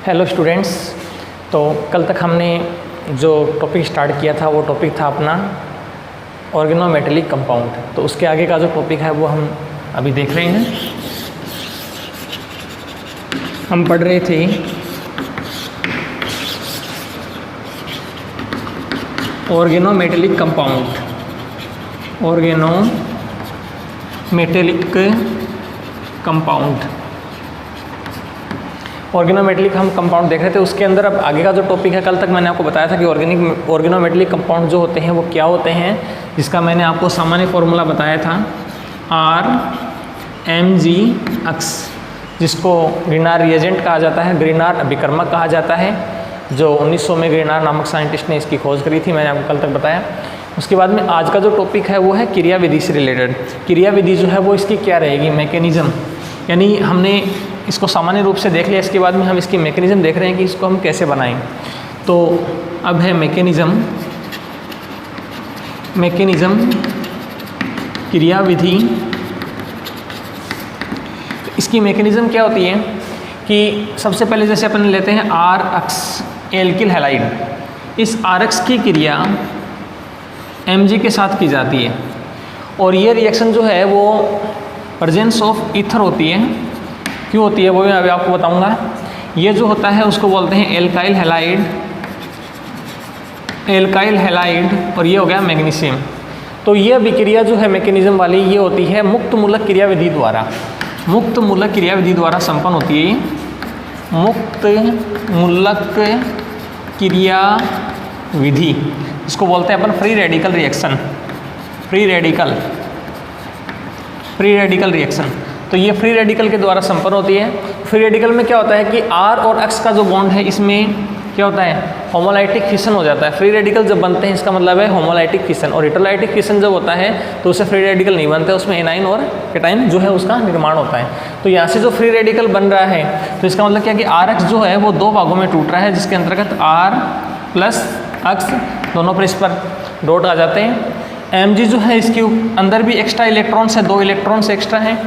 Hello students. तो कल तक हमने जो टॉपिक स्टार्ट किया था वो टॉपिक था अपना ऑर्गेनोमेटेलिक कंपाउंड। तो उसके आगे का जो टॉपिक है वो हम अभी देख रहे हैं। हम पढ़ रहे थे organometallic compound, organometallic compound, organometallic हम कंपाउंड देख रहे थे। उसके अंदर अब आगे का जो टॉपिक है, कल तक मैंने आपको बताया था कि ऑर्गेनोमेटेलिक कंपाउंड जो होते हैं वो क्या होते हैं, जिसका मैंने आपको सामान्य फॉर्मूला बताया था RMgX, जिसको ग्रीनार रिएजेंट कहा जाता है, ग्रीनार अभिकर्मक कहा जाता है, जो 1900 में ग्रीनार नामक साइंटिस्ट ने इसकी खोज करी थी, मैंने आपको कल तक बताया। उसके बाद में आज का जो टॉपिक है वो है क्रियाविधि से रिलेटेड। क्रियाविधि जो है वो इसकी क्या रहेगी, मैकेनिज्म, यानी हमने इसको सामान्य रूप से देख लिया। इसके बाद में हम इसकी मैकेनिज्म देख रहे हैं कि इसको हम कैसे बनाएं। तो अब है मैकेनिज्म क्रियाविधि। इसकी मैकेनिज्म क्या होती है कि सबसे पहले जैसे अपन लेते हैं RX एल्किल हैलाइड। इस RX की क्रिया Mg के साथ की जाती है और ये रिएक्शन जो है वो प्रेजेंस ऑफ ईथर होती है। क्यों होती है वो मैं अभी आपको बताऊंगा। ये जो होता है उसको बोलते हैं एल्काइल हैलाइड और ये हो गया मैग्नीशियम। तो ये अभिक्रिया जो है मैकेनिज्म वाली ये होती है मुक्त मूलक क्रियाविधि द्वारा, मुक्त मूलक क्रियाविधि द्वारा संपन्न होती है। मुक्त मूलक क्रियाविधि इसको बोलते हैं अपन free radical reaction, free radical reaction. तो ये फ्री रेडिकल के द्वारा संपन्न होती है। फ्री रेडिकल में क्या होता है कि R और X का जो बॉन्ड है इसमें क्या होता है, होमोलाइटिक फिशन हो जाता है। फ्री रेडिकल जब बनते हैं इसका मतलब है होमोलाइटिक फिशन, और हेटेरोलाइटिक फिशन जब होता है तो उससे फ्री रेडिकल नहीं बनते, उसमें एनाइन और कैटाइन जो है उसका निर्माण होता है। तो यहाँ से जो फ्री रेडिकल बन रहा है तो इसका मतलब क्या कि RX जो है वो दो भागों में टूट रहा है, जिसके अंतर्गत R प्लस X दोनों पर इस पर डॉट आ जाते हैं। Mg जो है इसके अंदर भी एक्स्ट्रा इलेक्ट्रॉन्स है, 2 इलेक्ट्रॉन्स एक्स्ट्रा हैं।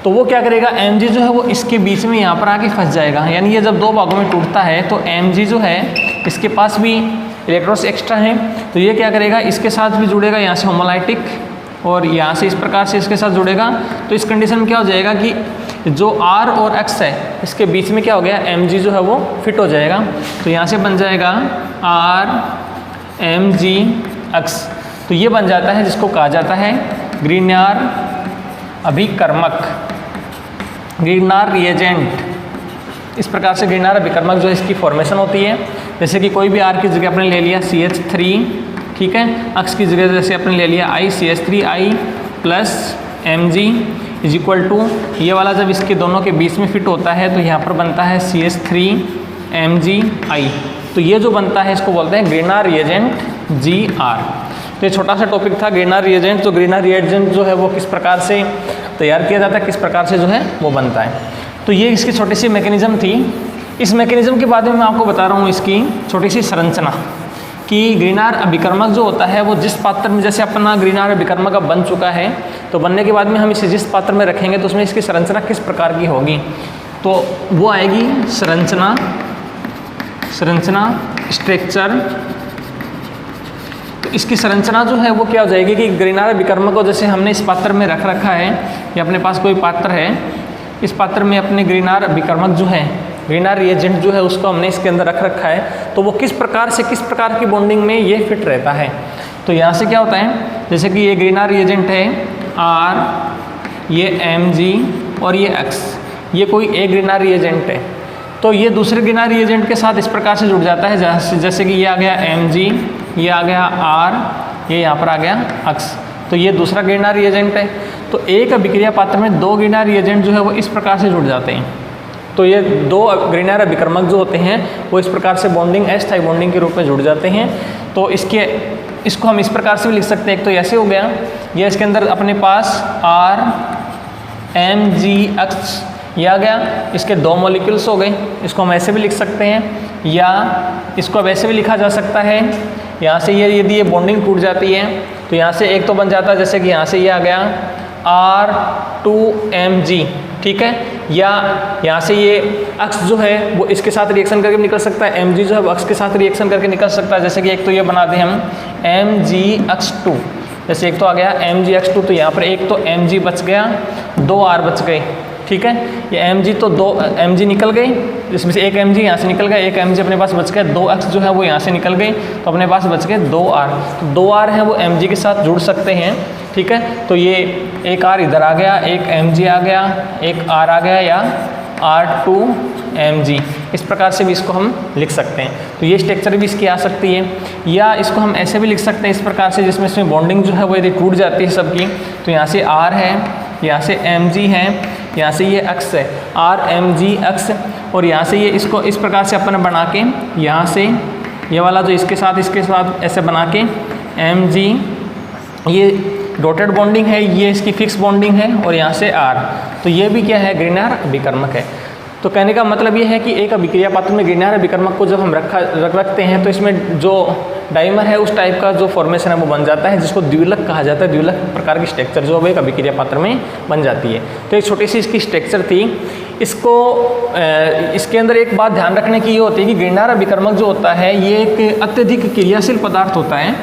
तो वो क्या करेगा, Mg जो है वो इसके बीच में यहाँ पर आके फंस जाएगा। यानी ये जब दो भागों में टूटता है तो Mg जो है इसके पास भी इलेक्ट्रॉन्स एक्स्ट्रा हैं, तो ये क्या करेगा, इसके साथ भी जुड़ेगा यहाँ से होमोलाइटिक, और यहाँ से इस प्रकार से इसके साथ जुड़ेगा। तो इस कंडीशन में क्या हो जाएगा कि जो R और X है इसके बीच में क्या हो गया, Mg जो है वो फिट हो जाएगा। तो यहाँ से बन जाएगा RMgX। तो ये बन जाता है जिसको कहा जाता है ग्रीनार अभिकर्मक, ग्रीनार रिएजेंट। इस प्रकार से ग्रीनार अभिकर्मक जो है इसकी फॉर्मेशन होती है। जैसे कि कोई भी R की जगह अपने ले लिया CH3, ठीक है, X की जगह जैसे अपने ले लिया ICH3I plus Mg is equal to, ये वाला जब इसके दोनों के बीच में फिट होता है तो यहाँ पर बनता है CH3MgI। तो ये जो बनता है इसको बोलते हैं ग्रीनार रिएजेंट Gr। तो ये छोटा सा टॉपिक था ग्रीनार रिएजेंट। तो ग्रीनार रिएजेंट जो है वो किस प्रकार से तैयार किया जाता है, किस प्रकार से जो है वो बनता है। तो ये इसकी छोटी सी मैकेनिज्म थी। इस मैकेनिज्म के बाद में मैं आपको बता रहा हूँ इसकी छोटी सी संरचना कि ग्रीनार अभिकर्मक जो होता है वो जिस पात्र में, जैसे अपना ग्रीनार अभिकर्मक अब बन चुका है, तो बनने के बाद में हम इसे जिस पात्र में रखेंगे तो उसमें इसकी संरचना किस प्रकार की होगी, तो वो आएगी संरचना स्ट्रक्चर। इसकी संरचना जो है वो क्या हो जाएगी कि ग्रीनार अभिकर्मक को जैसे हमने इस पात्र में रख रखा है, या अपने पास कोई पात्र है, इस पात्र में अपने ग्रीनार अभिकर्मक जो है, ग्रीनार रिएजेंट जो है उसको हमने इसके अंदर रख रखा है, तो वो किस प्रकार की बॉन्डिंग में ये फिट रहता है। तो यहाँ से क्या होता है, जैसे कि ये ग्रीनार रिएजेंट है R, ये Mg और ये X, ये कोई एक ग्रीनार रिएजेंट है, तो ये दूसरे ग्रीनार रिएजेंट के साथ इस प्रकार से जुड़ जाता है, जैसे कि ये आ गया Mg, ये आ गया R, ये यहाँ पर आ गया X। तो ये दूसरा ग्रीनार रिएजेंट है। तो एक अभिक्रिया पात्र में 2 ग्रीनार रिएजेंट जो है वो इस प्रकार से जुड़ जाते हैं। तो ये 2 ग्रीनार अभिकर्मक जो होते हैं वो इस प्रकार से बॉन्डिंग, अस्थायी बॉन्डिंग के रूप में जुड़ जाते हैं। तो इसको हम इस प्रकार से भी लिख सकते हैं। एक तो ऐसे हो गया, ये इसके अंदर अपने पास RMgX ये आ गया, इसके 2 मॉलिक्यूल्स हो गए। इसको हम ऐसे भी लिख सकते हैं, या इसको अब ऐसे भी लिखा जा सकता है। यहाँ से ये यदि ये बॉन्डिंग टूट जाती है तो यहाँ से एक तो बन जाता है, जैसे कि यहाँ से ये आ गया R2Mg, ठीक है, या यहाँ से ये अक्स जो है वो इसके साथ रिएक्शन करके निकल सकता है, mg जो है वो अक्स के साथ रिएक्शन करके निकल सकता है। जैसे कि एक तो ये बना दें हम mgx2, जैसे एक तो आ गया mgx2, तो यहाँ पर एक तो mg बच गया, 2 r बच गए, ठीक है। ये mg तो 2 mg निकल गई, इसमें से एक mg यहाँ से निकल गया, एक mg अपने पास बच गया, 2x जो है वो यहाँ से निकल गई, तो अपने पास बच गए 2r। तो 2r हैं वो mg के साथ जुड़ सकते हैं, ठीक है। तो ये एक r इधर आ गया, एक mg आ गया, एक r आ गया, या r2 mg, इस प्रकार से भी इसको हम लिख सकते हैं। तो ये स्ट्रक्चर भी इसकी आ सकती है, या इसको हम ऐसे भी लिख सकते हैं इस प्रकार से, जिसमें इसमें बॉन्डिंग जो है वो यदि टूट जाती है सबकी, तो यहाँ से r है, यहाँ से mg है, यहाँ से ये x है, r mg x, और यहाँ से ये इसको इस प्रकार से अपन बना के यहाँ से ये वाला जो इसके साथ ऐसे बना के mg, ये डॉटेड बॉन्डिंग है, ये इसकी फिक्स बॉन्डिंग है, और यहाँ से r, तो ये भी क्या है, ग्रीनहायर अभिकर्मक है। तो कहने का मतलब ये है कि एक अभिक्रिया पात्र में ग्रीनहायर अभिकर्मक को जब हम रखते हैं तो इसमें जो डाइमर है उस टाइप का जो फॉर्मेशन है वो बन जाता है, जिसको द्विलक कहा जाता है। द्विलक प्रकार की स्ट्रक्चर जो है एक अभिक्रिया पात्र में बन जाती है। तो एक छोटी सी इसकी स्ट्रक्चर थी। इसको इसके अंदर एक बात ध्यान रखने की ये होती है कि ग्रीनहायर अभिकर्मक जो होता है ये एक अत्यधिक क्रियाशील पदार्थ होता है,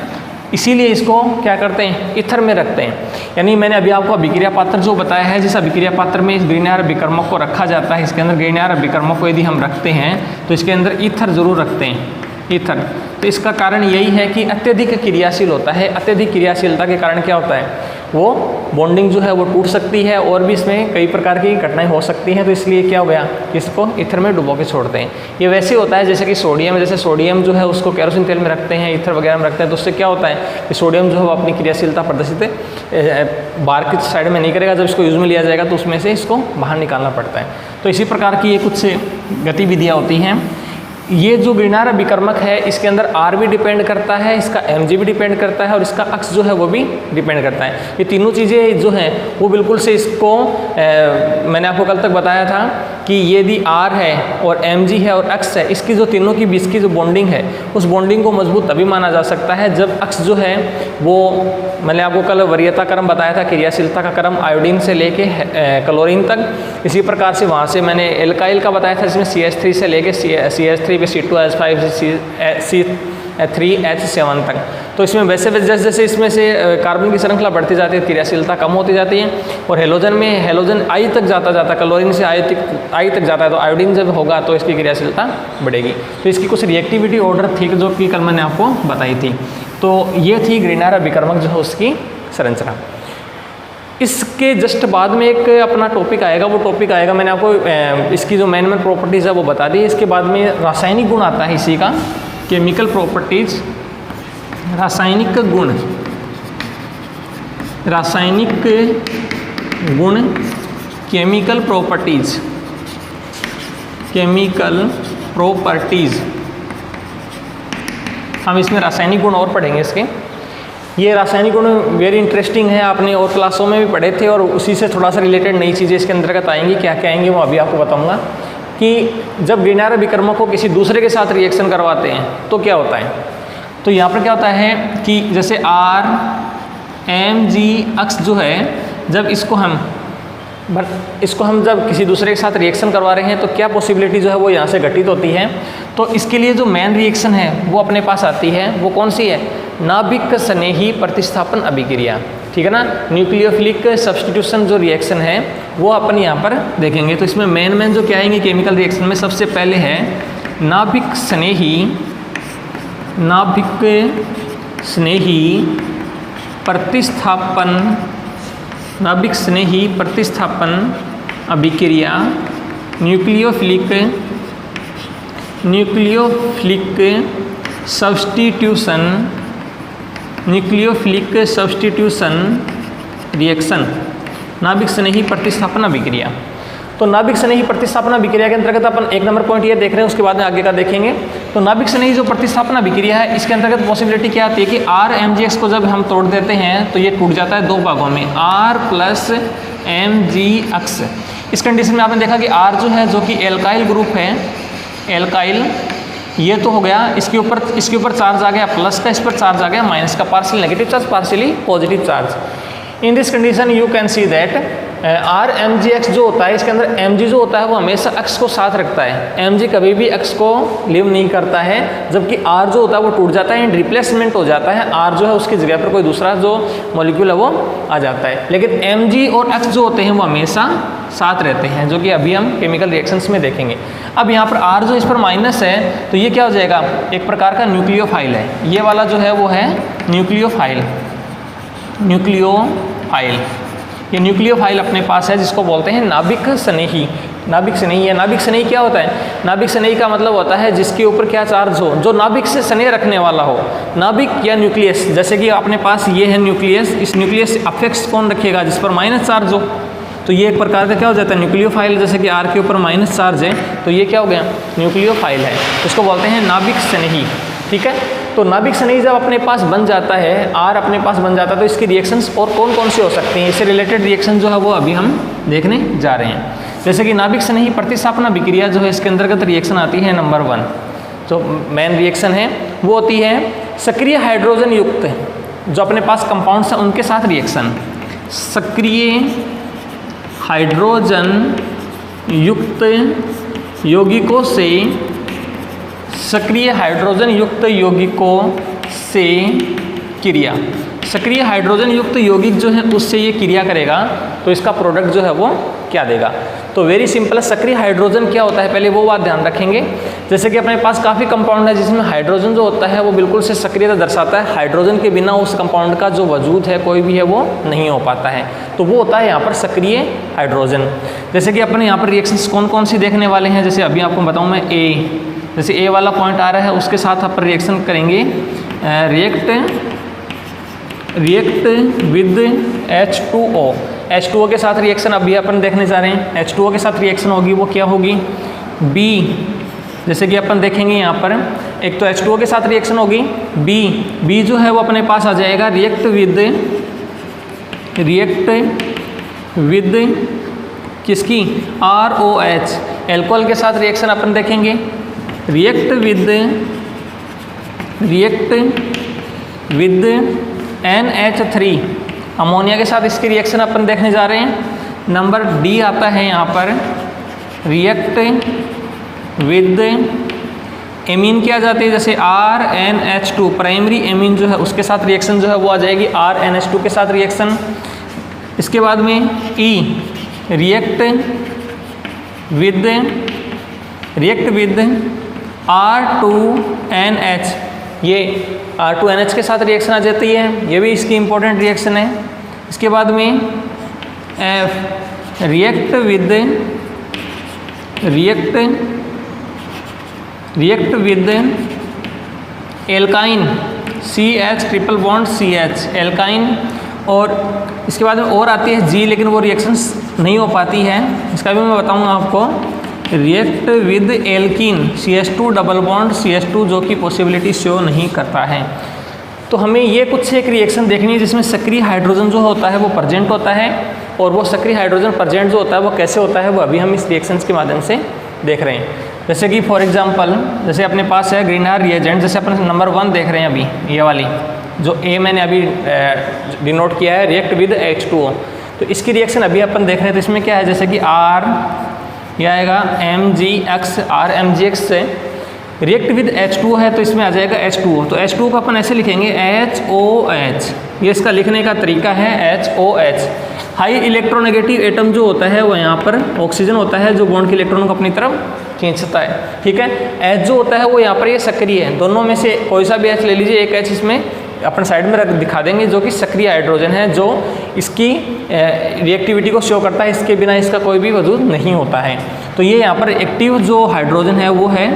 इसीलिए इसको क्या करते हैं, ईथर में रखते हैं। यानी मैंने अभी आपको अभिक्रिया पात्र जो बताया है, जिस अभिक्रिया पात्र में इस ग्रीनहायर अभिकर्मक को रखा जाता है, इसके अंदर ग्रीनहायर अभिकर्मक को यदि हम रखते हैं तो इसके अंदर ईथर जरूर रखते हैं, ईथर। तो इसका कारण यही है कि अत्यधिक क्रियाशील होता है। अत्यधिक क्रियाशीलता के कारण क्या होता है, वो बॉन्डिंग जो है वो टूट सकती है, और भी इसमें कई प्रकार की घटनाएं हो सकती हैं। तो इसलिए क्या हो गया, इसको ईथर में डुबो के छोड़ते हैं। ये वैसे होता है जैसे कि सोडियम, जैसे सोडियम जो है उसको केरोसिन तेल में रखते हैं, ईथर वगैरह में रखते हैं, तो उससे क्या होता है कि सोडियम जो है वो अपनी क्रियाशीलता प्रदर्शित बाहर की साइड में नहीं करेगा। जब इसको यूज में लिया जाएगा तो उसमें से इसको बाहर निकालना पड़ता है। तो इसी प्रकार की ये कुछ गतिविधियाँ होती हैं। ये जो ग्रीनहायर अभिकर्मक है इसके अंदर R भी डिपेंड करता है, इसका Mg भी डिपेंड करता है, और इसका अक्स जो है वो भी डिपेंड करता है। ये तीनों चीज़ें जो हैं वो बिल्कुल से इसको मैंने आपको कल तक बताया था कि यदि R है और Mg है और अक्स है, इसकी जो तीनों की बीच की जो बॉन्डिंग है उस बॉन्डिंग को मजबूत तभी माना जा सकता है जब अक्स जो है वो, मैंने आपको कल वरीयता क्रम बताया था, क्रियाशीलता का क्रम आयोडीन से लेके क्लोरीन तक। इसी प्रकार से वहाँ से मैंने एल्काइल का बताया था, जिसमें CH3 से लेके CH3 पे C2H5 C3H7 तक। तो इसमें वैसे जैसे जैसे इसमें से कार्बन की श्रृंखला बढ़ती जाती है, क्रियाशीलता कम होती जाती है। और हेलोजन में हेलोजन I तक जाता क्लोरीन से I तक जाता है, तो आयोडीन जब होगा तो इसकी क्रियाशीलता बढ़ेगी। तो इसकी कुछ रिएक्टिविटी ऑर्डर थी जो कि कल मैंने आपको बताई थी। तो ये थी ग्रीनहायर अभिकर्मक जो है उसकी संरचना। इसके जस्ट बाद में एक अपना टॉपिक आएगा, वो टॉपिक आएगा, मैंने आपको इसकी जो मेन प्रॉपर्टीज़ है वो बता दी। इसके बाद में रासायनिक गुण आता है इसी का, केमिकल प्रॉपर्टीज, रासायनिक गुण, रासायनिक गुण, केमिकल प्रॉपर्टीज, केमिकल प्रॉपर्टीज। हम इसमें रासायनिक गुण और पढ़ेंगे इसके। ये रासायनिक गुण वेरी इंटरेस्टिंग है, आपने और क्लासों में भी पढ़े थे, और उसी से थोड़ा सा रिलेटेड नई चीज़ें इसके अंतर्गत आएंगी। क्या क्या आएंगी वो अभी आपको बताऊंगा। कि जब ग्रीनहायर अभिकर्मक को किसी दूसरे के साथ रिएक्शन करवाते हैं तो क्या होता है, तो यहाँ पर क्या होता है कि जैसे R Mg अक्स जो है, जब इसको हम जब किसी दूसरे के साथ रिएक्शन करवा रहे हैं तो क्या पॉसिबिलिटी जो है वो यहाँ से घटित होती है। तो इसके लिए जो मेन रिएक्शन है वो अपने पास आती है, वो कौन सी है, नाभिक स्नेही प्रतिस्थापन अभिक्रिया, ठीक है ना। न्यूक्लियोफिलिक सब्स्टिट्यूशन जो रिएक्शन है वो अपन यहाँ पर देखेंगे। तो इसमें मेन जो क्या आएंगे केमिकल रिएक्शन में, सबसे पहले है नाभिक स्नेही प्रतिस्थापन अभिक्रिया, न्यूक्लियोफिलिक सब्स्टिट्यूशन रिएक्शन, नाभिक स्नेही प्रतिस्थापन अभिक्रिया। तो नाभिक स्नेही प्रतिस्थापन अभिक्रिया के अंतर्गत अपन एक नंबर पॉइंट ये देख रहे हैं, उसके बाद में आगे का देखेंगे। तो नाभिक स्नेही जो प्रतिस्थापन अभिक्रिया है इसके अंतर्गत पॉसिबिलिटी क्या आती है कि R MgX को जब हम तोड़ देते हैं तो ये टूट जाता है दो भागों में, R + MgX। इस कंडीशन में आपने देखा कि R जो है, जो कि एल्काइल ग्रुप है, एल्काइल, ये तो हो गया, इसके ऊपर चार्ज आ गया प्लस का, इस पर चार्ज आ गया माइनस का, partial negative charge, partially positive charge. In this condition you can see that RMgx जो होता है इसके अंदर Mg जो होता है वो हमेशा x को साथ रखता है, Mg कभी भी x को लीव नहीं करता है, जबकि R जो होता है वो टूट जाता है एंड रिप्लेसमेंट हो जाता है, R जो है उसकी जगह पर कोई दूसरा जो मॉलिक्यूल है वो आ जाता है, लेकिन Mg और x जो होते हैं वो हमेशा साथ रहते हैं, जो कि अभी हम केमिकल रिएक्शंस में देखेंगे। अब यहाँ पर R जो इस पर माइनस है तो ये क्या हो जाएगा, एक प्रकार का न्यूक्लियोफाइल है, ये वाला जो है वो है न्यूक्लियोफाइल। ये न्यूक्लियोफाइल अपने पास है जिसको बोलते हैं नाभिक स्नेही। नाभिक स्नेही है। नाभिक स्नेही क्या होता है, नाभिक स्नेही का मतलब होता है जिसके ऊपर क्या चार्ज हो, जो नाभिक से स्नेह रखने वाला हो, नाभिक या न्यूक्लियस। जैसे कि अपने पास ये है न्यूक्लियस, इस न्यूक्लियस से अफेक्ट्स कौन रखेगा, जिस पर माइनस चार्ज हो, तो ये एक प्रकार का क्या हो जाता है न्यूक्लियोफाइल। जैसे कि R के ऊपर माइनस चार्ज है तो ये क्या हो गया, न्यूक्लियोफाइल है, इसको बोलते हैं नाभिक स्नेही। ठीक है, तो नाभिक स्नेही जब अपने पास बन जाता है, R अपने पास बन जाता है, तो इसकी रिएक्शंस और कौन कौन से हो सकते हैं, इससे रिलेटेड रिएक्शन जो है वो अभी हम देखने जा रहे हैं। जैसे कि नाभिक स्नेही प्रतिस्थापन अभिक्रिया जो है इसके अंतर्गत रिएक्शन आती है नंबर 1, जो मेन रिएक्शन है वो होती है सक्रिय हाइड्रोजन युक्त जो अपने पास कंपाउंड्स हैं उनके साथ रिएक्शन। सक्रिय हाइड्रोजन युक्त यौगिकों से सक्रिय हाइड्रोजन युक्त यौगिकों से क्रिया, सक्रिय हाइड्रोजन युक्त यौगिक जो है उससे ये क्रिया करेगा तो इसका प्रोडक्ट जो है वो क्या देगा। तो वेरी सिंपल, सक्रिय हाइड्रोजन क्या होता है पहले वो बात ध्यान रखेंगे। जैसे कि अपने पास काफ़ी कंपाउंड है जिसमें हाइड्रोजन जो होता है वो बिल्कुल से सक्रियता दर्शाता है, हाइड्रोजन के बिना उस कंपाउंड का जो वजूद है कोई भी है वो नहीं हो पाता है, तो वो होता है यहाँ पर सक्रिय हाइड्रोजन। जैसे कि अपने यहाँ पर रिएक्शंस कौन कौन सी देखने वाले हैं, जैसे अभी आपको बताऊँ मैं जैसे A वाला पॉइंट आ रहा है उसके साथ अपन रिएक्शन करेंगे, रिएक्ट विद H2O। H2O के साथ रिएक्शन अभी अपन देखने जा रहे हैं। H2O के साथ रिएक्शन होगी वो क्या होगी, B। जैसे कि अपन देखेंगे यहाँ पर एक तो H2O के साथ रिएक्शन होगी B जो है वो अपने पास आ जाएगा रिएक्ट विद किसकी, ROH। एल्कोहल के साथ रिएक्शन अपन देखेंगे रिएक्ट विद NH3। अमोनिया के साथ इसकी रिएक्शन अपन देखने जा रहे हैं। नंबर D आता है यहाँ पर रिएक्ट विद एमीन क्या जाती है, जैसे RNH2 प्राइमरी एमीन जो है उसके साथ रिएक्शन जो है वो आ जाएगी RNH2 के साथ रिएक्शन। इसके बाद में E रिएक्ट विद R2NH, ये R2NH के साथ रिएक्शन आ जाती है, ये भी इसकी इंपॉर्टेंट रिएक्शन है। इसके बाद में F react with alkyne CH triple bond CH alkyne. और इसके बाद में और आती है G, लेकिन वो रिएक्शंस नहीं हो पाती है, इसका भी मैं बताऊंगा आपको। React with alkene CH2 double bond CH2 जो कि पॉसिबिलिटी शो नहीं करता है। तो हमें ये कुछ एक रिएक्शन देखनी है जिसमें सक्रिय हाइड्रोजन जो होता है वो प्रेजेंट होता है, और वो सक्रिय हाइड्रोजन प्रेजेंट जो होता है वो कैसे होता है वो अभी हम इस रिएक्शंस के माध्यम से देख रहे हैं। जैसे कि फॉर एग्जांपल जैसे अपने पास है ग्रीनहाउस रिएजेंट, जैसे अपन नंबर 1 देख रहे हैं अभी ये वाली जो A मैंने अभी डिनोट किया है रिएक्ट विद H2O, तो इसकी रिएक्शन अभी अपन देख रहे हैं। तो इसमें क्या है, जैसे कि R यह आएगा RMgX से रिएक्ट विद H2O है तो इसमें आ जाएगा H2O। तो H2O को अपन ऐसे लिखेंगे HOH, ये इसका लिखने का तरीका है HOH। हाई इलेक्ट्रोनेगेटिव एटम जो होता है वो यहाँ पर ऑक्सीजन होता है जो बॉन्ड के इलेक्ट्रॉन को अपनी तरफ खींचता है। ठीक है, H जो होता है वो यहाँ पर ये सक्रिय है, दोनों में से कोई सा भी H ले लीजिए, एक H इसमें अपन साइड में रख दिखा देंगे जो कि सक्रिय हाइड्रोजन है, जो इसकी रिएक्टिविटी को शो करता है, इसके बिना इसका कोई भी वजूद नहीं होता है। तो ये यहाँ पर एक्टिव जो हाइड्रोजन है वो है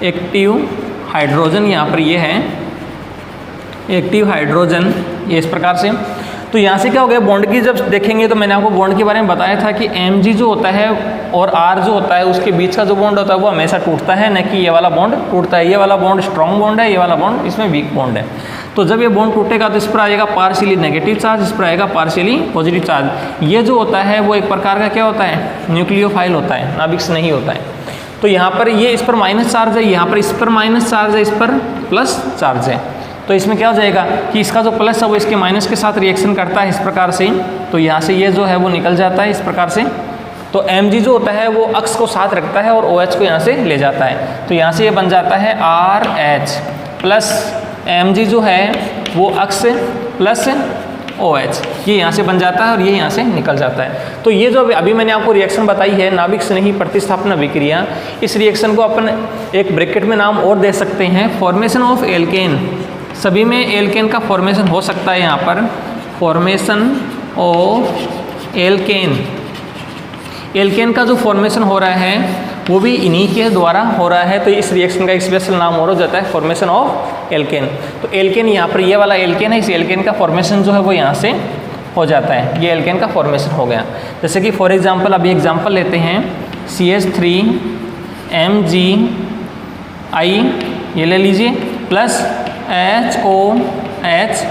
एक्टिव हाइड्रोजन, यहाँ पर ये है एक्टिव हाइड्रोजन, ये इस प्रकार से। तो यहाँ से क्या हो गया, बॉन्ड की जब देखेंगे तो मैंने आपको बॉन्ड के बारे में बताया था कि Mg जो होता है और R जो होता है उसके बीच का जो बॉन्ड होता है वो हमेशा टूटता है, न कि ये वाला बॉन्ड टूटता है। ये वाला बॉन्ड स्ट्रॉन्ग बॉन्ड है, ये वाला बॉन्ड इसमें वीक बॉन्ड है। तो जब ये बॉन्ड टूटेगा तो इस पर आएगा पार्शियली नेगेटिव चार्ज, इस पर आएगा पार्शियली पॉजिटिव चार्ज। ये जो होता है वो एक प्रकार का क्या होता है, न्यूक्लियोफाइल होता है, नाभिक नहीं होता है। तो यहाँ पर ये इस पर माइनस चार्ज है, यहाँ पर इस पर माइनस चार्ज है, इस पर प्लस चार्ज है। तो तो इसमें क्या हो जाएगा कि इसका जो प्लस है वो इसके माइनस के साथ रिएक्शन करता है इस प्रकार से, तो यहाँ से ये जो है वो निकल जाता है इस प्रकार से। तो Mg जो होता है वो अक्स को साथ रखता है और OH को यहाँ से ले जाता है, तो यहाँ से ये बन जाता है RH प्लस Mg जो है वो अक्स प्लस OH, ये यहाँ से बन जाता है और ये यहाँ से निकल जाता है। तो ये जो अभी मैंने आपको रिएक्शन बताई है नाभिक स्नेही प्रतिस्थापन अभिक्रिया, इस रिएक्शन को अपन एक ब्रैकेट में नाम और दे सकते हैं फॉर्मेशन ऑफ एल्केन। सभी में एल्केन का फॉर्मेशन हो सकता है, यहाँ पर फॉर्मेशन ऑफ एल्केन, एल्केन का जो फॉर्मेशन हो रहा है वो भी इन्हीं के द्वारा हो रहा है, तो इस रिएक्शन का एक स्पेशल नाम और हो जाता है फॉर्मेशन ऑफ एल्केन। तो एल्केन यहाँ पर ये वाला एल्केन है, इस एल्केन का फॉर्मेशन जो है वो यहाँ से हो जाता है, ये एल्केन का फॉर्मेशन हो गया। जैसे कि फॉर एग्जांपल अभी एग्जांपल लेते हैं CH3MgI, ये ले लीजिए, प्लस HOH,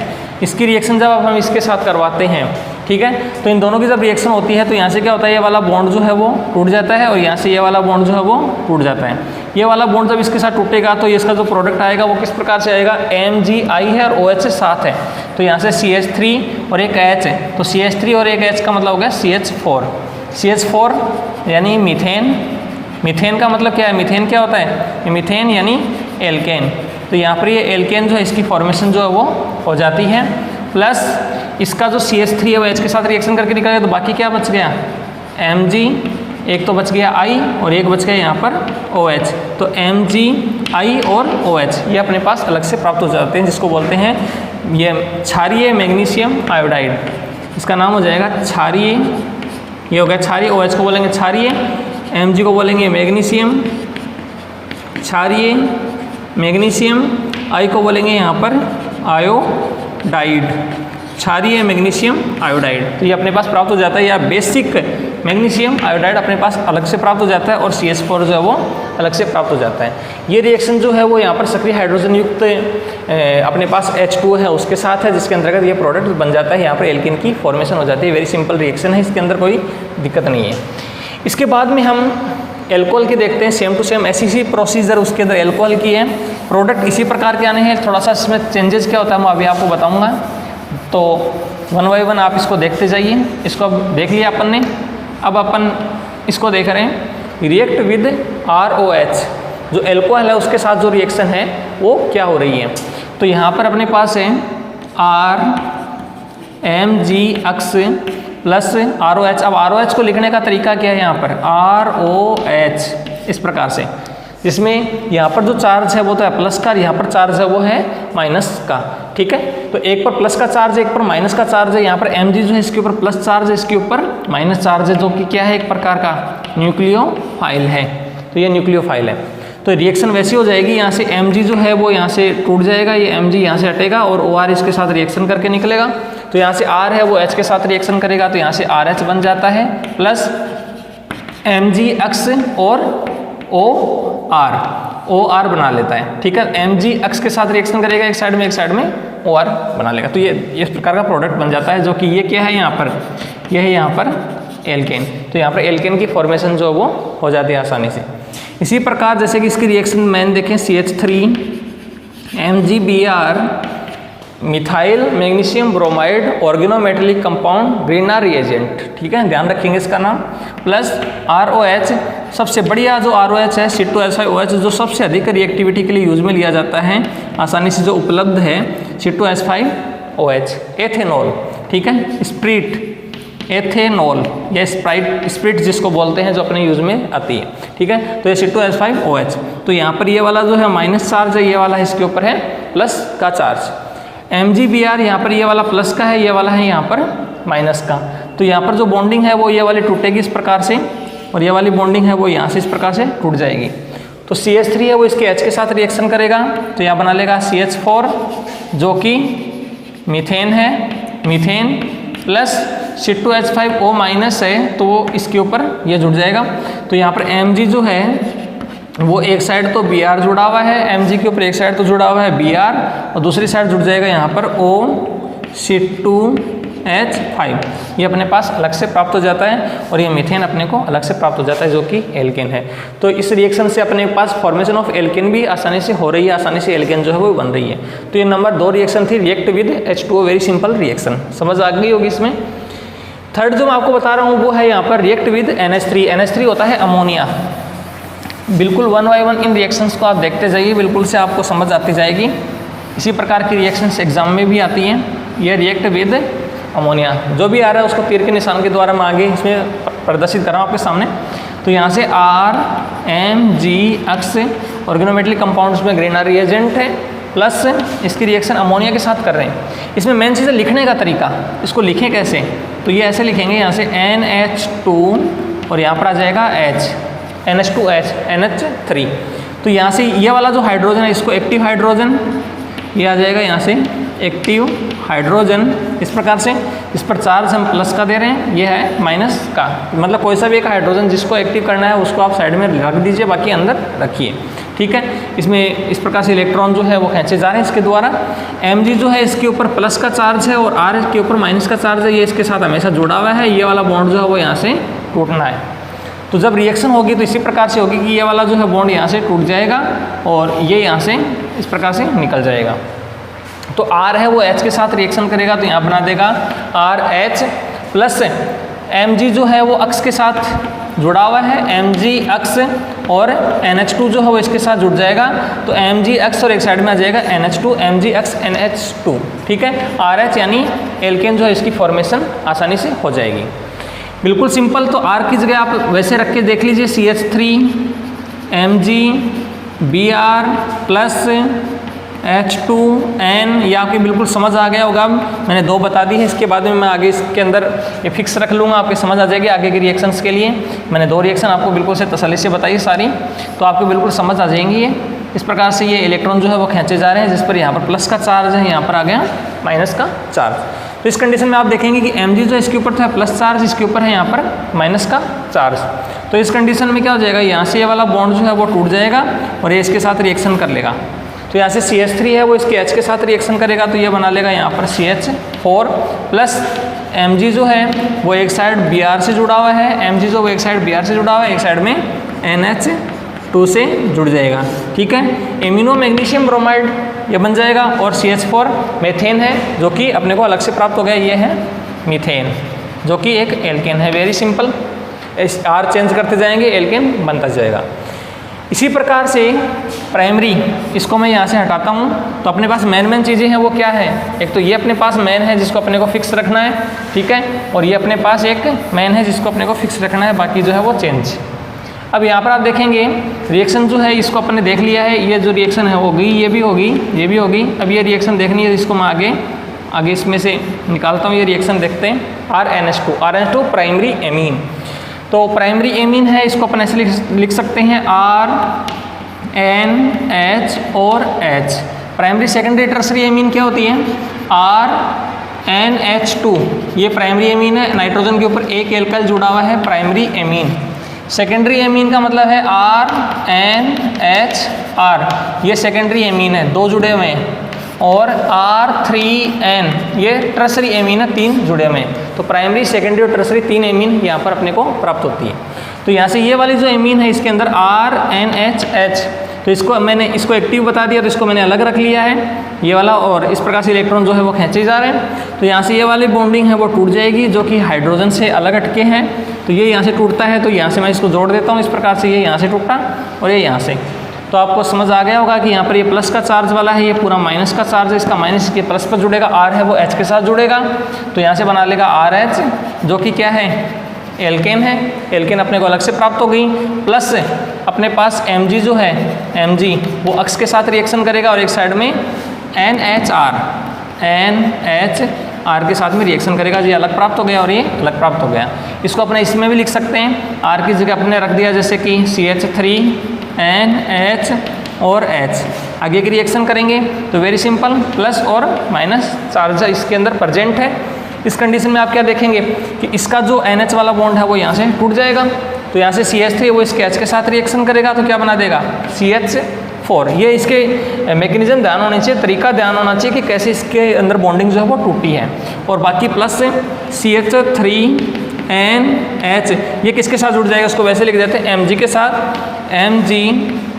इसकी रिएक्शन जब हम इसके साथ करवाते हैं, ठीक है, तो इन दोनों की जब रिएक्शन होती है तो यहाँ से क्या होता है, ये वाला बॉन्ड जो है वो टूट जाता है और यहाँ से ये वाला बॉन्ड जो है वो टूट जाता है। ये वाला बॉन्ड जब इसके साथ टूटेगा तो इसका जो प्रोडक्ट आएगा वो किस प्रकार से आएगा, MgI है और OH से साथ है, तो यहाँ से CH3 और एक H है, तो CH3 और एक H का मतलब हो गया CH4। CH4 यानी मीथेन, मीथेन का मतलब क्या है, मीथेन क्या होता है, मीथेन यानी एल्केन। तो यहाँ पर ये एल्केन जो है इसकी फॉर्मेशन जो है वो हो जाती है, प्लस इसका जो CH3 है वो H के साथ रिएक्शन करके निकल गया, तो बाकी क्या बच गया, Mg, एक तो बच गया I और एक बच गया यहाँ पर OH, तो MgI और OH ये अपने पास अलग से प्राप्त हो जाते हैं, जिसको बोलते हैं ये क्षारीय मैग्नीशियम आयोडाइड, इसका नाम हो जाएगा क्षारीय, ये हो गया क्षारीय, OH को बोलेंगे क्षारीय, Mg को बोलेंगे मैग्नीशियम, क्षारीय मैग्नीशियम, I को बोलेंगे यहाँ पर आयोडाइड, क्षारीय मैग्नीशियम आयोडाइड। तो ये अपने पास प्राप्त हो जाता है, या बेसिक मैग्नीशियम आयोडाइड अपने पास अलग से प्राप्त हो जाता है और CH4 जो है वो अलग से प्राप्त हो जाता है। ये रिएक्शन जो है वो यहाँ पर सक्रिय हाइड्रोजन युक्त अपने पास H2 है उसके साथ है, जिसके अंतर्गत ये प्रोडक्ट बन जाता है, यहाँ पर एल्केन की फॉर्मेशन हो जाती है। वेरी सिंपल रिएक्शन है, इसके अंदर कोई दिक्कत नहीं है। इसके बाद में हम एल्कोहल की देखते हैं, सेम टू सेम ऐसी प्रोसीजर उसके अंदर एल्कोहल की है, प्रोडक्ट इसी प्रकार के आने हैं, थोड़ा सा इसमें चेंजेस क्या होता है मैं अभी आपको बताऊंगा। तो वन बाई वन आप इसको देखते जाइए। इसको अब देख लिया अपन ने, अब अपन इसको देख रहे हैं रिएक्ट विद ROH, जो एल्कोहल है उसके साथ जो रिएक्शन है वो क्या हो रही है। तो यहाँ पर अपने पास है RMgX प्लस ROH। अब ROH को लिखने का तरीका क्या है, यहाँ पर ROH इस प्रकार से, जिसमें यहाँ पर जो चार्ज है वो तो है प्लस का, यहाँ पर चार्ज है वो है माइनस का, ठीक है। तो एक पर प्लस का चार्ज है, एक पर माइनस का चार्ज है। यहाँ पर Mg जो है इसके ऊपर प्लस चार्ज है, इसके ऊपर माइनस चार्ज है, जो कि क्या है, एक प्रकार का न्यूक्लियोफाइल है। तो ये न्यूक्लियोफाइल है, तो रिएक्शन वैसी हो जाएगी, यहाँ से Mg जो है वो यहाँ से टूट जाएगा, ये Mg यहाँ से हटेगा और OR इसके साथ रिएक्शन करके निकलेगा। तो यहाँ से R है वो H के साथ रिएक्शन करेगा, तो यहाँ से RH बन जाता है प्लस MgX और OR बना लेता है, ठीक है। MgX के साथ रिएक्शन करेगा एक साइड में, एक साइड में OR बना लेगा। तो ये इस प्रकार का प्रोडक्ट बन जाता है, जो कि ये क्या है यहाँ पर, यह है यहाँ पर एल्केन। तो यहाँ पर एल्केन की फॉर्मेशन जो है वो हो जाती है आसानी से। इसी प्रकार जैसे कि इसकी रिएक्शन मैन देखें, CH3MgBr methyl magnesium bromide organometallic compound greener reagent, ठीक है, ध्यान रखेंगे इसका नाम, प्लस ROH, सबसे बढ़िया जो ROH है C2H5OH, जो सबसे अधिक रिएक्टिविटी के लिए यूज में लिया जाता है, आसानी से जो उपलब्ध है C2H5OH। एथेनॉल, ठीक है, स्प्रिट, एथेनॉल या स्प्रिट जिसको बोलते हैं, जो अपने यूज में आती है, ठीक है। तो ये C2H5OH। तो यहाँ पर ये वाला जो है माइनस चार्ज है, ये वाला इसके ऊपर है प्लस का चार्ज। MgBr यहाँ पर ये वाला प्लस का है, ये वाला है यहाँ पर माइनस का। तो यहाँ पर जो बॉन्डिंग है वो ये वाली टूटेगी इस प्रकार से, और ये वाली बॉन्डिंग है वो यहाँ से इस प्रकार से टूट जाएगी। तो CH3 है वो इसके H के साथ रिएक्शन करेगा, तो यहाँ बना लेगा CH4 जो कि मीथेन है, मीथेन प्लस C2H5O माइनस है, तो वो इसके ऊपर ये जुड़ जाएगा। तो यहाँ पर Mg जो है वो एक साइड तो Br जुड़ा हुआ है, Mg के ऊपर एक साइड तो जुड़ा हुआ है Br, और दूसरी साइड जुड़ जाएगा यहाँ पर O, C2 CH5 ये अपने पास अलग से प्राप्त हो जाता है और ये मीथेन अपने को अलग से प्राप्त हो जाता है जो कि एल्केन है। तो इस रिएक्शन से अपने पास फॉर्मेशन ऑफ एल्केन भी आसानी से हो रही है, आसानी से एल्केन जो है वो बन रही है। तो ये नंबर 2 रिएक्शन थी, react with H2O, very simple reaction, समझ आ गई होगी इसमें। थर्ड जो मैं आपको बता रहा हूँ वो है यहाँ पर रिएक्ट विद NH3। NH3 होता है अमोनिया। बिल्कुल 1 by 1 इन रिएक्शंस को आप देखते जाइए, बिल्कुल से आपको समझ आती जाएगी। इसी प्रकार की रिएक्शंस एग्जाम में भी आती हैं। ये रिएक्ट विद अमोनिया जो भी आ रहा है उसको तीर के निशान के द्वारा मैं आगे इसमें प्रदर्शित कर रहा हूँ आपके सामने। तो यहाँ से RMgX ऑर्गेनोमेटली कंपाउंड्स में ग्रेनर रिएजेंट है, प्लस इसकी रिएक्शन अमोनिया के साथ कर रहे हैं। इसमें मेन चीज़ है लिखने का तरीका, इसको लिखें कैसे, तो ये ऐसे लिखेंगे, यहाँ से NH2 और यहाँ पर आ जाएगा H, NH2H NH3। तो यहाँ से ये वाला जो हाइड्रोजन है इसको एक्टिव हाइड्रोजन, ये आ जाएगा यहाँ से एक्टिव हाइड्रोजन। इस प्रकार से इस पर चार्ज हम प्लस का दे रहे हैं, ये है माइनस का, मतलब कोई सा भी एक हाइड्रोजन जिसको एक्टिव करना है उसको आप साइड में रख दीजिए, बाकी अंदर रखिए, ठीक है। इसमें इस प्रकार से इलेक्ट्रॉन जो है वो खींचे जा रहे हैं इसके द्वारा। Mg जो है इसके ऊपर प्लस का चार्ज है और R के ऊपर माइनस का चार्ज है, ये इसके साथ हमेशा जुड़ा हुआ है। ये वाला बॉन्ड जो है वो यहाँ से टूटना है। तो जब रिएक्शन होगी तो इसी प्रकार से होगी कि ये वाला जो है बॉन्ड यहाँ से टूट जाएगा और ये यहाँ से इस प्रकार से निकल जाएगा। तो R है वो H के साथ रिएक्शन करेगा तो यहाँ बना देगा RH प्लस Mg जो है वो अक्ष के साथ जुड़ा हुआ है, Mg अक्ष और NH2 जो है वो इसके साथ जुड़ जाएगा। तो Mg अक्ष और एक साइड में आ जाएगा NH2, Mg अक्ष NH2, ठीक है। RH यानी एल्केन जो है इसकी फॉर्मेशन आसानी से हो जाएगी, बिल्कुल सिंपल। तो R की जगह आप वैसे रख के देख लीजिए, CH3 Mg Br plus H2N, ये आपकी बिल्कुल समझ आ गया होगा। मैंने 2 बता दी है, इसके बाद में मैं आगे इसके अंदर ये फिक्स रख लूँगा, आपके समझ आ जाएगी आगे की रिएक्शंस के लिए। मैंने 2 रिएक्शन आपको बिल्कुल से तसल्ली से बताई सारी, तो आपको बिल्कुल समझ आ जाएंगी ये। इस प्रकार से ये इलेक्ट्रॉन जो है वो खींचे जा रहे हैं, जिस पर यहाँ पर प्लस का चार्ज है, यहाँ पर आ गया माइनस का चार्ज। तो इस कंडीशन में आप देखेंगे कि Mg जो इसके ऊपर था प्लस चार्ज, इसके ऊपर है यहाँ पर माइनस का चार्ज। तो इस कंडीशन में क्या हो जाएगा, यहाँ से ये वाला बॉन्ड जो है वो टूट जाएगा और ये इसके साथ रिएक्शन कर लेगा। तो यहाँ से CH3 है वो इसके H के साथ रिएक्शन करेगा, तो ये बना लेगा यहाँ पर CH4 प्लस Mg जो है वो एक साइड Br से जुड़ा हुआ है, Mg जो वो एक साइड Br से जुड़ा हुआ है, एक साइड में NH2 से जुड़ जाएगा, ठीक है। एमिनो मैग्नीशियम ब्रोमाइड ये बन जाएगा और CH4 मेथेन है जो कि अपने को अलग से प्राप्त हो गया, ये है मीथेन जो कि एक एल्केन है। वेरी सिंपल, R चेंज करते जाएंगे एल्केन बनता जाएगा। इसी प्रकार से प्राइमरी, इसको मैं यहाँ से हटाता हूँ, तो अपने पास मेन चीज़ें हैं वो क्या है, एक तो ये अपने पास मेन है जिसको अपने को फिक्स रखना है, ठीक है, और ये अपने पास एक मेन है जिसको अपने को फिक्स रखना है, बाकी जो है वो चेंज। अब यहाँ पर आप देखेंगे रिएक्शन जो है इसको अपने देख लिया है, ये जो रिएक्शन है होगी, ये भी होगी, ये भी होगी। अब ये रिएक्शन देखनी है, इसको मैं आगे इसमें से निकालता हूँ। ये रिएक्शन देखते हैं, RNH2 प्राइमरी एमीन। तो प्राइमरी एमीन है, इसको अपन ऐसे लिख सकते हैं RNH और H। Primary secondary tertiary amine क्या होती है, RNH2, ये प्राइमरी एमीन है, नाइट्रोजन के ऊपर एक एल्काइल जुड़ा हुआ है, प्राइमरी एमीन। सेकेंडरी एमीन का मतलब है RNHR, ये सेकेंडरी एमीन है, 2 जुड़े हुए हैं, और R3N ये टर्सरी एमीन है, 3 जुड़े हुए हैं। तो प्राइमरी सेकेंडरी और टर्सरी 3 एमीन यहाँ पर अपने को प्राप्त होती है। तो यहाँ से ये वाली जो एमीन है इसके अंदर RNHH, तो इसको मैंने इसको एक्टिव बता दिया, तो इसको मैंने अलग रख लिया है ये वाला, और इस प्रकार से इलेक्ट्रॉन जो है वो खींचे जा रहे हैं। तो यहाँ से ये वाली बॉन्डिंग है वो टूट जाएगी जो कि हाइड्रोजन से अलग हटके हैं, तो ये यहाँ से टूटता है, तो यहाँ से मैं इसको जोड़ देता हूँ इस प्रकार से, ये यहाँ से टूटा और ये यहाँ से। तो आपको समझ आ गया होगा कि यहाँ पर ये प्लस का चार्ज वाला है, ये पूरा माइनस का चार्ज है, इसका माइनस के प्लस पर जुड़ेगा, R है वो H के साथ जुड़ेगा, तो यहाँ से बना लेगा RH जो कि क्या है, एल्केन है। एल्केन अपने को अलग से प्राप्त हो गई, प्लस अपने पास Mg जो है, Mg वो अक्ष के साथ रिएक्शन करेगा और एक साइड में NHR के साथ में रिएक्शन करेगा, ये अलग प्राप्त हो गया और ये अलग प्राप्त हो गया। इसको अपने इसमें भी लिख सकते हैं, R की जगह अपने रख दिया जैसे कि CH3 NH और H। आगे की रिएक्शन करेंगे तो वेरी सिंपल, प्लस और माइनस चार्ज इसके अंदर प्रेजेंट है। इस कंडीशन में आप क्या देखेंगे कि इसका जो NH वाला बॉन्ड है वो यहाँ से टूट जाएगा, तो यहाँ से CH3 वो इसके H के साथ रिएक्शन करेगा, तो क्या बना देगा CH4 4। ये इसके मैकेनिज्म ध्यान होने चाहिए, तरीका ध्यान होना चाहिए कि कैसे इसके अंदर बॉन्डिंग जो है वो टूटी है। और बाकी प्लस CH3NH ये किसके साथ जुड़ जाएगा, उसको वैसे लिख देते हैं Mg के साथ। Mg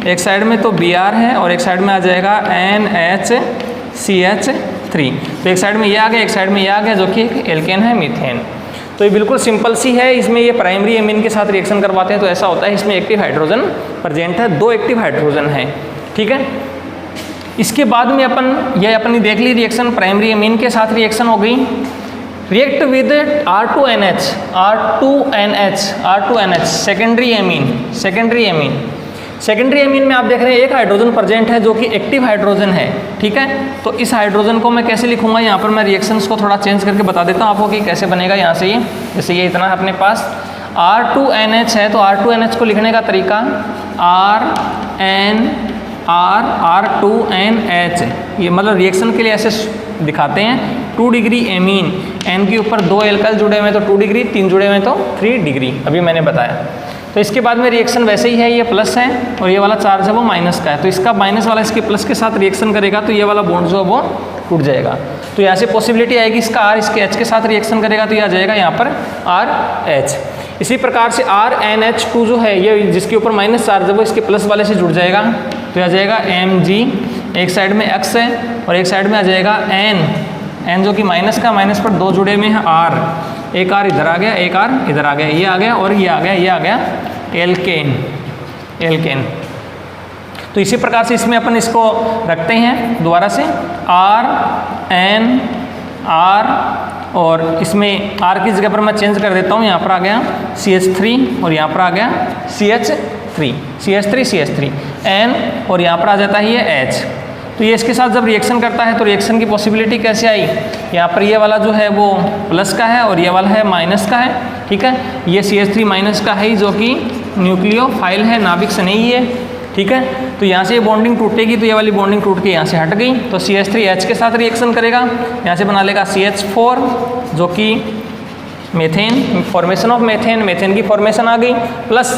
एक साइड में तो Br है और एक साइड में आ जाएगा NHCH3। तो एक साइड में ये आ गया, एक साइड में ये आ गया, जो कि एक एल्केन है, मीथेन। तो ये बिल्कुल सिंपल सी है। इसमें ये प्राइमरी एमीन के साथ रिएक्शन करवाते हैं तो ऐसा होता है, इसमें एक्टिव हाइड्रोजन प्रेजेंट है, 2 एक्टिव हाइड्रोजन है, ठीक है। इसके बाद में ये अपनी देख ली रिएक्शन, प्राइमरी एमीन के साथ रिएक्शन हो गई। React with R2NH secondary amine में आप देख रहे हैं एक हाइड्रोजन प्रेजेंट है जो कि एक्टिव हाइड्रोजन है, ठीक है। तो इस हाइड्रोजन को मैं कैसे लिखूंगा, यहाँ पर मैं रिएक्शंस को थोड़ा चेंज करके बता देता हूँ आपको कि कैसे बनेगा। यहाँ से ये जैसे ये इतना है अपने पास R2NH है, तो R2NH को लिखने का तरीका R2NH, ये मतलब रिएक्शन के लिए ऐसे दिखाते हैं। 2 डिग्री एमीन, N के ऊपर 2 एल्काइल जुड़े हुए हैं तो 2 डिग्री, 3 जुड़े हुए हैं तो 3 डिग्री, अभी मैंने बताया। तो इसके बाद में रिएक्शन वैसे ही है, ये प्लस है और ये वाला चार्ज है वो माइनस का है, तो इसका माइनस वाला इसके प्लस के साथ रिएक्शन करेगा तो ये वाला बॉन्ड जो है वो टूट जाएगा। तो यहाँ से पॉसिबिलिटी आएगी इसका R इसके H के साथ रिएक्शन करेगा तो ये आ जाएगा यहाँ पर RH। इसी प्रकार से RNH2 जो है, ये जिसके ऊपर माइनस चार्ज है वो इसके प्लस वाले से जुड़ जाएगा तो आ जाएगा Mg, एक साइड में X है और एक साइड में आ जाएगा N जो कि माइनस का, माइनस पर 2 जुड़े में है R, एक R इधर आ गया, एक R इधर आ गया, ये आ गया और ये आ गया, ये आ गया एल्केन। तो इसी प्रकार से इसमें अपन इसको रखते हैं दोबारा से RNR, और इसमें R की जगह पर मैं चेंज कर देता हूँ, यहाँ पर आ गया CH3 और यहाँ पर आ गया CH3 N और यहाँ पर आ जाता है ये H। तो ये इसके साथ जब रिएक्शन करता है तो रिएक्शन की पॉसिबिलिटी कैसे आई, यहाँ पर ये वाला जो है वो प्लस का है और ये वाला है माइनस का है, ठीक है। ये CH3 माइनस का है जो कि न्यूक्लियोफाइल है, नाभिक से नहीं है, ठीक है। तो यहाँ से ये बॉन्डिंग टूटेगी तो ये वाली बॉन्डिंग टूट के यहाँ से हट गई, तो CH3H के साथ रिएक्शन करेगा, यहाँ से बना लेगा CH4 जो कि मीथेन, फॉर्मेशन ऑफ मीथेन की फॉर्मेशन आ गई, प्लस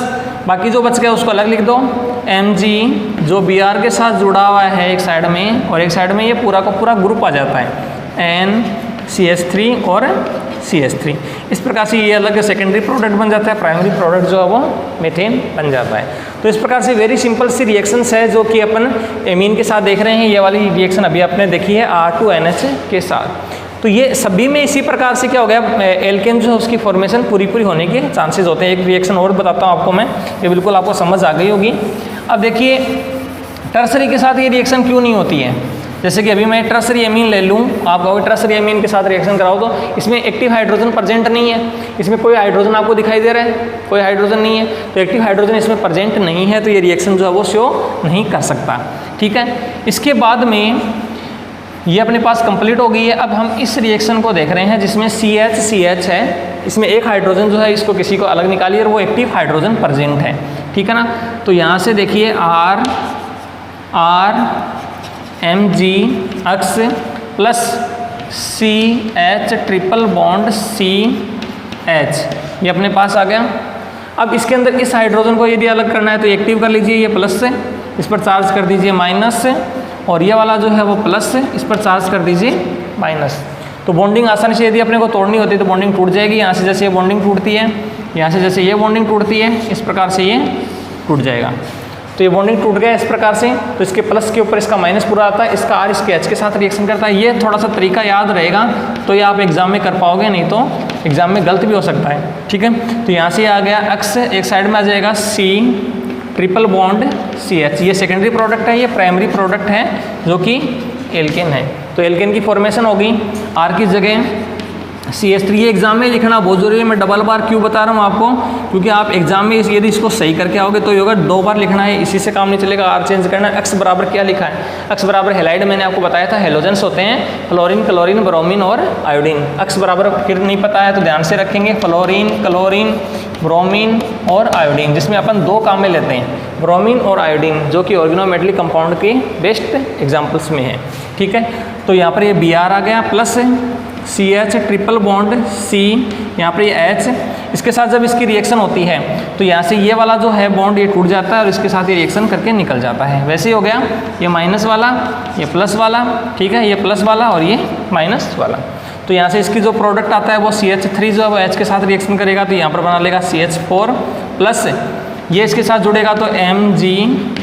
बाकी जो बच गया उसको अलग लिख दो। Mg जो Br के साथ जुड़ा हुआ है एक साइड में और एक साइड में ये पूरा का पूरा ग्रुप आ जाता है NCH3 और CH3। इस प्रकार से ये अलग सेकेंडरी प्रोडक्ट बन जाता है, प्राइमरी प्रोडक्ट जो है वो मीथेन बन जाता है। तो इस प्रकार से वेरी सिंपल सी रिएक्शंस है जो कि अपन एमीन के साथ देख रहे हैं। ये वाली रिएक्शन अभी आपने देखी है R2NH के साथ। तो ये सभी में इसी प्रकार से क्या हो गया, एल्केन जो है उसकी फॉर्मेशन पूरी होने के चांसेस होते हैं। एक रिएक्शन और बताता हूँ आपको मैं, ये बिल्कुल आपको समझ आ गई होगी। अब देखिए टर्सरी के साथ ये रिएक्शन क्यों नहीं होती है। जैसे कि अभी मैं टर्सरी एमीन ले लूँ, आप कहोगे टर्सरी एमीन के साथ रिएक्शन कराओ तो इसमें एक्टिव हाइड्रोजन प्रेजेंट नहीं है, इसमें कोई हाइड्रोजन आपको दिखाई दे रहा है, कोई हाइड्रोजन नहीं है, तो एक्टिव हाइड्रोजन इसमें प्रेजेंट नहीं है, तो ये रिएक्शन जो है वो शो नहीं कर सकता, ठीक है। इसके बाद में ये अपने पास कंप्लीट हो गई है। अब हम इस रिएक्शन को देख रहे हैं जिसमें CH है, इसमें एक हाइड्रोजन जो है इसको किसी को अलग निकालिए और वो एक्टिव हाइड्रोजन प्रेजेंट है, ठीक है ना। तो यहाँ से देखिए RMgX plus CH triple bond CH, ये अपने पास आ गया। अब इसके अंदर इस हाइड्रोजन को यदि अलग करना है तो एक्टिव कर लीजिए, ये प्लस से, इस पर चार्ज कर दीजिए माइनस से, और ये वाला जो है वो प्लस से, इस पर चार्ज कर दीजिए माइनस। तो बॉन्डिंग आसानी से यदि अपने को तोड़नी होती है तो बॉन्डिंग टूट जाएगी। यहाँ से जैसे ये बॉन्डिंग टूटती है, यहाँ से जैसे ये बॉन्डिंग टूटती है, इस प्रकार से ये टूट जाएगा। तो ये बॉन्डिंग टूट गया इस प्रकार से, तो इसके प्लस के ऊपर इसका माइनस पूरा आता है, इसका R इसके H के साथ रिएक्शन करता है। ये थोड़ा सा तरीका याद रहेगा तो ये आप एग्जाम में कर पाओगे, नहीं तो एग्जाम में गलत भी हो सकता है, ठीक है। तो यहाँ से आ गया X, एक साइड में आ जाएगा C ट्रिपल बॉन्ड CH, ये सेकेंडरी प्रोडक्ट है, ये प्राइमरी प्रोडक्ट है जो कि एल्केन है। तो एल्केन की फॉर्मेशन होगी, R की जगह CH3। ये एग्जाम में लिखना बहुत जरूरी है, मैं डबल बार क्यों बता रहा हूँ आपको, क्योंकि आप एग्जाम में यदि इसको सही करके आओगे तो योगा 2 बार लिखना है, इसी से काम नहीं चलेगा। R चेंज करना है। X बराबर क्या लिखा है, X बराबर हेलाइड, मैंने आपको बताया था हेलोजेंस होते हैं फ्लोरीन, क्लोरीन, ब्रोमीन और आयोडीन। X बराबर फिर नहीं पता है तो ध्यान से रखेंगे, फ्लोरीन, क्लोरीन, ब्रोमीन और आयोडीन, जिसमें अपन 2 काम में लेते हैं, ब्रोमीन और आयोडीन, जो कि ऑर्गेनोमेटलिक कंपाउंड के बेस्ट एग्जाम्पल्स में है, ठीक है। तो यहाँ पर ये Br आ गया plus CH triple bond C, यहाँ पर ये H, इसके साथ जब इसकी रिएक्शन होती है तो यहाँ से ये वाला जो है बॉन्ड ये टूट जाता है और इसके साथ ये रिएक्शन करके निकल जाता है। वैसे ही हो गया, ये माइनस वाला, ये प्लस वाला, ठीक है, ये प्लस वाला और ये माइनस वाला। तो यहाँ से इसकी जो प्रोडक्ट आता है वो CH3 जो है वो H के साथ रिएक्शन करेगा तो यहाँ पर बना लेगा CH4 प्लस ये इसके साथ जुड़ेगा तो Mg,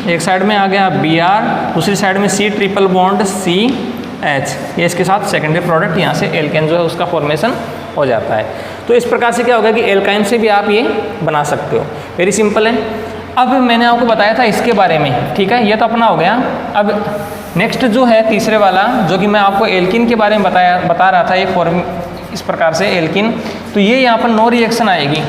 एक साइड में आ गया Br, दूसरी साइड में C ट्रिपल बॉन्ड CH, ये इसके साथ सेकेंडरी प्रोडक्ट यहाँ से एल्केन जो है उसका फॉर्मेशन हो जाता है। तो इस प्रकार से क्या होगा कि एल्काइन से भी आप ये बना सकते हो, वेरी सिंपल है। अब मैंने आपको बताया था इसके बारे में, ठीक है, ये तो अपना हो गया। अब नेक्स्ट जो है तीसरे वाला जो कि मैं आपको एल्किन के बारे में बता रहा था, एक फॉर्म इस प्रकार से एल्किन, तो ये यहाँ पर नो रिएक्शन आएगी,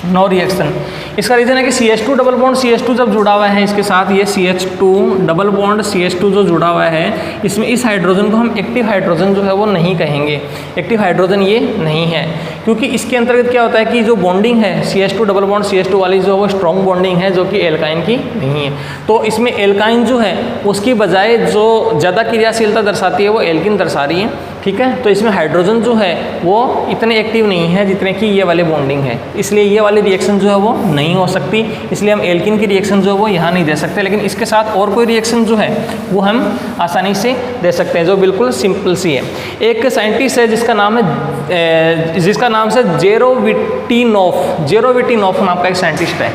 नो रिएक्शन। इसका रीज़न है कि CH2 डबल बॉन्ड CH2 जब जुड़ा हुआ है इसके साथ, ये CH2 डबल बॉन्ड CH2 जो जुड़ा हुआ है इसमें इस हाइड्रोजन को हम एक्टिव हाइड्रोजन जो है वो नहीं कहेंगे, एक्टिव हाइड्रोजन ये नहीं है, क्योंकि इसके अंतर्गत क्या होता है कि जो बॉन्डिंग है CH2 डबल बॉन्ड CH2 वाली जो है वो स्ट्रॉन्ग बॉन्डिंग है जो कि एल्काइन की नहीं है। तो इसमें एल्काइन जो है उसकी बजाय जो ज़्यादा क्रियाशीलता दर्शाती है वो एल्किन दर्शा रही है, ठीक है। तो इसमें हाइड्रोजन जो है वो इतने एक्टिव नहीं है जितने कि ये वाली बॉन्डिंग है, इसलिए ये वाली रिएक्शन जो है वो नहीं हो सकती, इसलिए हम एल्किन की रिएक्शन जो है वो यहाँ नहीं दे सकते। लेकिन इसके साथ और कोई रिएक्शन जो है वो हम आसानी से दे सकते हैं जो बिल्कुल सिंपल सी है। एक साइंटिस्ट है जिसका नाम से जेरोविटिनोफ नाम का एक साइंटिस्ट है,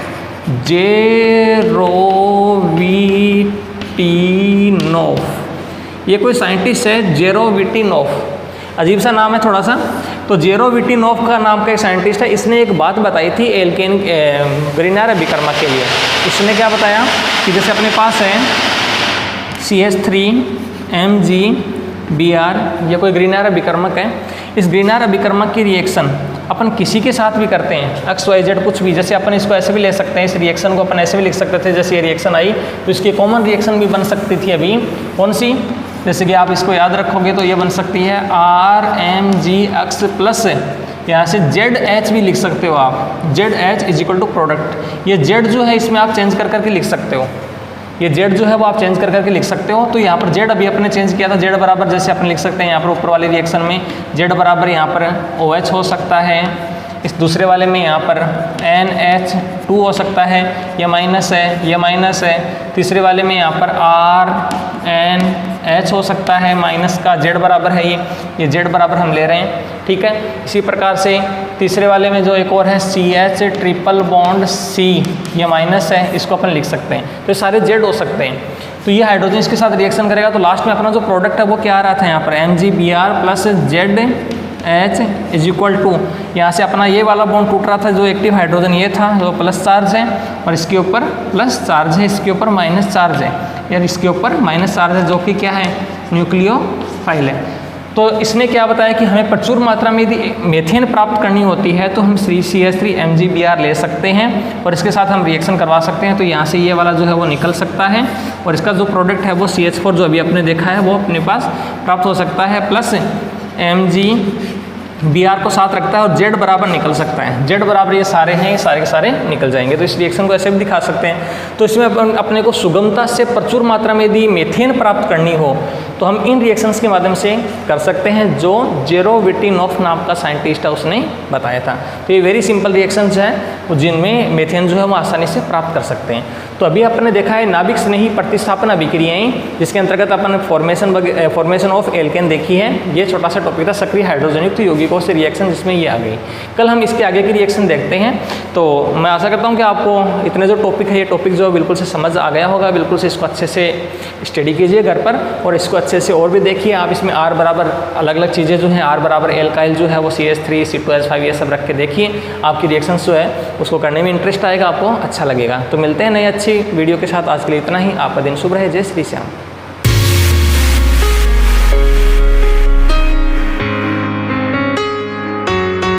जेरोविटिनोफ, ये कोई साइंटिस्ट है जेरोविटिनोफ, अजीब सा नाम है थोड़ा सा। तो जेरोविटिनोफ का नाम का एक साइंटिस्ट है, इसने एक बात बताई थी एल्केन ग्रीनर अभिकर्मक के लिए। इसने क्या बताया कि जैसे अपने पास है CH3Mg Br, ये कोई ग्रीनर अभिकर्मक है, इस ग्रीनर अभिकर्मक की रिएक्शन अपन किसी के साथ भी करते हैं, XYZ कुछ भी, जैसे अपन इसको ऐसे भी ले सकते हैं, इस रिएक्शन को अपन ऐसे भी लिख सकते थे, जैसे ये रिएक्शन आई तो इसकी कॉमन रिएक्शन भी बन सकती थी अभी, कौन सी, जैसे कि आप इसको याद रखोगे तो ये बन सकती है RMgX प्लस, यहाँ से ZH भी लिख सकते हो आप, ZH is equal to product, ये Z जो है इसमें आप चेंज कर करके लिख सकते हो, ये Z जो है वो आप चेंज कर करके लिख सकते हो। तो यहाँ पर Z अभी अपने चेंज किया था, Z बराबर जैसे अपन लिख सकते हैं यहाँ पर ऊपर वाली रिएक्शन में Z बराबर यहाँ पर OH हो सकता है, इस दूसरे वाले में यहाँ पर NH2 हो सकता है, ये माइनस है, ये माइनस है, तीसरे वाले में यहाँ पर RNH हो सकता है माइनस का, Z बराबर है ये Z बराबर हम ले रहे हैं, ठीक है। इसी प्रकार से तीसरे वाले में जो एक और है CH ट्रिपल बॉन्ड C, ये माइनस है, इसको अपन लिख सकते हैं, तो ये सारे Z हो सकते हैं। तो ये हाइड्रोजन इसके साथ रिएक्शन करेगा तो लास्ट में अपना जो प्रोडक्ट है वो क्या आ रहा था यहाँ पर MgBr plus ZH is equal to, यहाँ से अपना ये वाला बॉन्ड टूट रहा था जो एक्टिव हाइड्रोजन ये था जो प्लस चार्ज है और इसके ऊपर प्लस चार्ज है, इसके ऊपर माइनस चार्ज है, यार इसके ऊपर माइनस चार्ज है जो कि क्या है, न्यूक्लियोफाइल है। तो इसने क्या बताया कि हमें प्रचुर मात्रा में यदि मीथेन प्राप्त करनी होती है तो हम CH3MgBr ले सकते हैं और इसके साथ हम रिएक्शन करवा सकते हैं। तो यहाँ से ये वाला जो है वो निकल सकता है और इसका जो प्रोडक्ट है वो CH4 जो अभी आपने देखा है वो अपने पास प्राप्त हो सकता है, प्लस MgBr को साथ रखता है और Z बराबर निकल सकता है, Z बराबर ये सारे हैं, ये सारे के सारे निकल जाएंगे। तो इस रिएक्शन को ऐसे भी दिखा सकते हैं। तो इसमें अपने को सुगमता से प्रचुर मात्रा में यदि मीथेन प्राप्त करनी हो तो हम इन रिएक्शंस के माध्यम से कर सकते हैं जो जेरोविटिनोफ नाम का साइंटिस्ट है उसने बताया था। तो ये वेरी सिंपल रिएक्शंस हैं जिनमें मीथेन जो है वो आसानी से प्राप्त कर सकते हैं। तो अभी आपने देखा है नाभिक स्नेही प्रतिस्थापन अभिक्रियाएं, जिसके अंतर्गत अपन फॉर्मेशन ऑफ एल्केन देखी है। ये छोटा सा टॉपिक था सक्रिय हाइड्रोजन युक्त यौगिकों से रिएक्शन, जिसमें ये आ गई। कल हम इसके आगे की रिएक्शन देखते हैं। तो मैं आशा करता हूँ कि आपको इतने जो टॉपिक है ये टॉपिक जो बिल्कुल से समझ आ गया होगा। बिल्कुल से इसको अच्छे से स्टडी कीजिए घर पर और इसको अच्छे से और भी देखिए आप। इसमें R बराबर अलग अलग चीज़ें जो हैं, R बराबर एल्काइल जो है वो CH3 C2H5 ये सब रख के देखिए, आपकी रिएक्शंस जो है उसको करने में इंटरेस्ट आएगा, आपको अच्छा लगेगा। तो मिलते हैं नई अच्छी वीडियो के साथ। आज के लिए इतना ही। आपका दिन शुभ रहे। जय श्री श्याम।